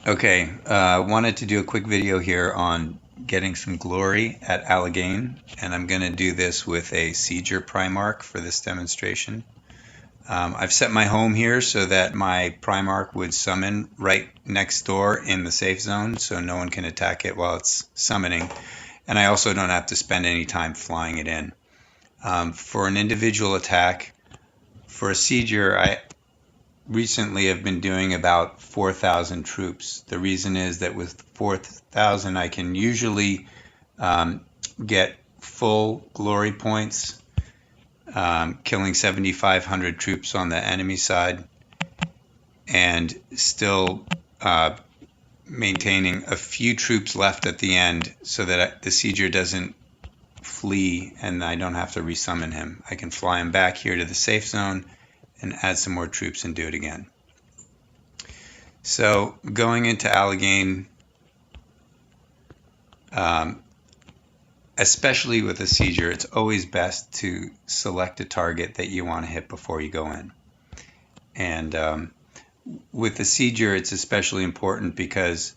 Okay, wanted to do a quick video here on getting some glory at Aligane, and I'm going to do this with a Seizure Primarch for this demonstration. I've set my home here so that my Primarch would summon right next door in the safe zone, so no one can attack it while it's summoning, and I also don't have to spend any time flying it in. For an individual attack, for a Seizure, I recently have been doing about 4,000 troops. The reason is that with 4,000 I can usually get full glory points, killing 7,500 troops on the enemy side, and still maintaining a few troops left at the end so that the Seizure doesn't flee and I don't have to resummon him. I can fly him back here to the safe zone and add some more troops and do it again. So going into Aligane, especially with a Seizure, it's always best to select a target that you want to hit before you go in. And with the Seizure, it's especially important because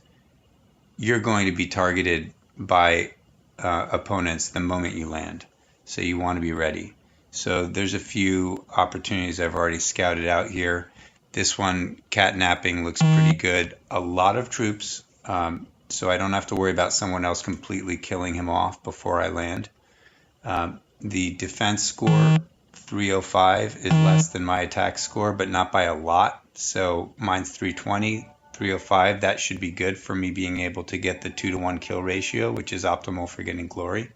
you're going to be targeted by opponents the moment you land. So you want to be ready. So there's a few opportunities I've already scouted out here. This one, catnapping, looks pretty good. A lot of troops, so I don't have to worry about someone else completely killing him off before I land. The defense score, 305, is less than my attack score, but not by a lot. So mine's 320, 305. That should be good for me being able to get the 2-to-1 kill ratio, which is optimal for getting glory.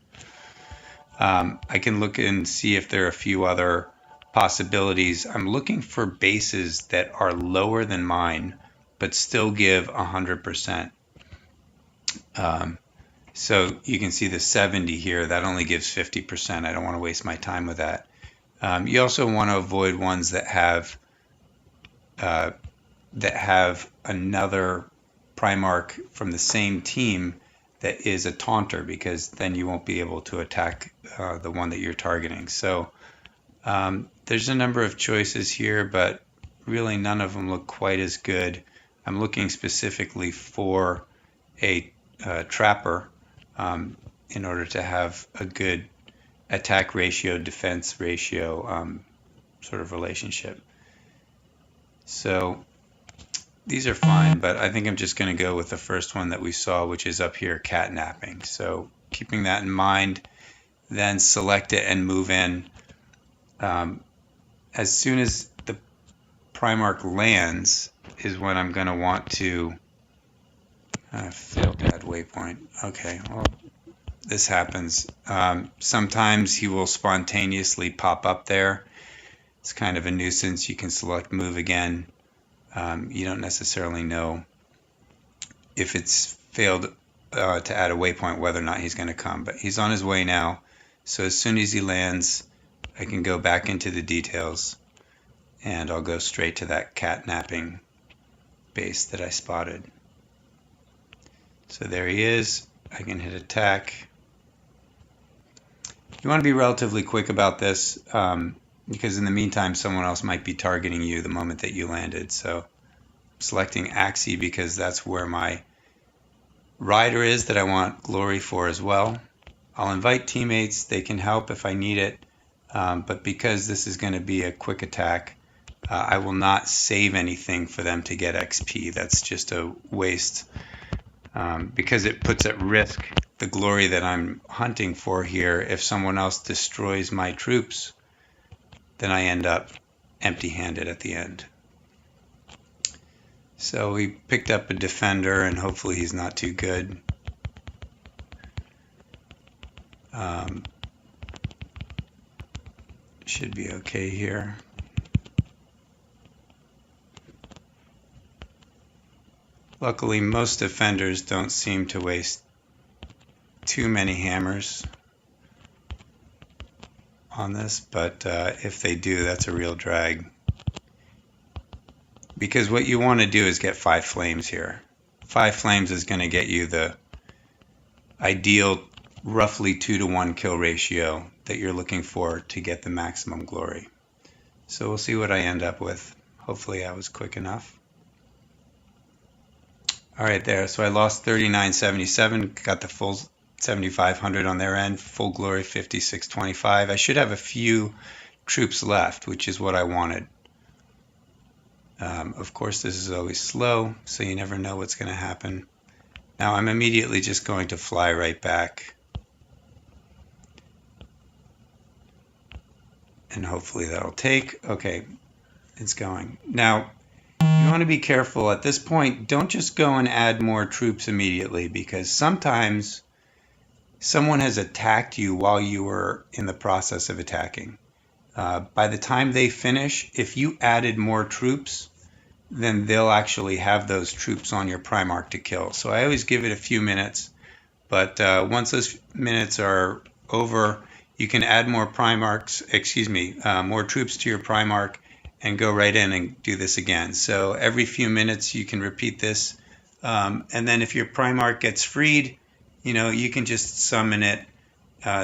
I can look and see if there are a few other possibilities. I'm looking for bases that are lower than mine, but still give 100%. So you can see the 70 here, that only gives 50%. I don't want to waste my time with that. You also want to avoid ones that have another Primarch from the same team that is a taunter, because then you won't be able to attack the one that you're targeting. So there's a number of choices here, but really none of them look quite as good. I'm looking specifically for a trapper in order to have a good attack ratio, defense ratio sort of relationship. So these are fine, but I think I'm just going to go with the first one that we saw, which is up here, catnapping. So keeping that in mind, then select it and move in. As soon as the Primarch lands is when I'm going to want to failed to add waypoint. Okay, well, this happens. Sometimes he will spontaneously pop up there. It's kind of a nuisance. You can select move again. You don't necessarily know if it's failed to add a waypoint whether or not he's going to come, but he's on his way now. So as soon as he lands, I can go back into the details and I'll go straight to that catnapping base that I spotted. So there he is. I can hit attack. You want to be relatively quick about this because in the meantime someone else might be targeting you the moment that you landed. So I'm selecting Axie because that's where my rider is that I want glory for as well. I'll invite teammates. They can help if I need it, but because this is going to be a quick attack, I will not save anything for them to get XP. That's just a waste because it puts at risk the glory that I'm hunting for here. If someone else destroys my troops, then I end up empty-handed at the end. So we picked up a defender and hopefully he's not too good. Should be okay here. Luckily, most defenders don't seem to waste too many hammers on this, but if they do, that's a real drag. Because what you want to do is get 5 flames here. 5 flames is going to get you the ideal roughly 2-to-1 kill ratio that you're looking for to get the maximum glory. So we'll see what I end up with. Hopefully I was quick enough. All right, there. So I lost 39.77, got the full 7,500 on their end, full glory 56.25. I should have a few troops left, which is what I wanted. Of course, this is always slow, so you never know what's going to happen. Now I'm immediately just going to fly right back. And hopefully that'll take. Okay, it's going. Now, you want to be careful at this point. Don't just go and add more troops immediately, because sometimes someone has attacked you while you were in the process of attacking. By the time they finish, if you added more troops, then they'll actually have those troops on your Primarch to kill. So I always give it a few minutes, but once those minutes are over, you can add more Primarchs, more troops to your Primarch and go right in and do this again. So every few minutes you can repeat this. And then if your Primarch gets freed, you can just summon it.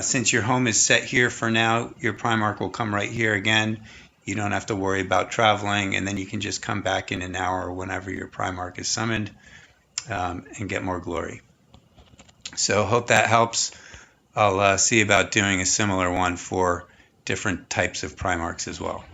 Since your home is set here for now, your Primarch will come right here again. You don't have to worry about traveling, and then you can just come back in an hour whenever your Primarch is summoned and get more glory. So hope that helps. I'll see about doing a similar one for different types of Primarchs as well.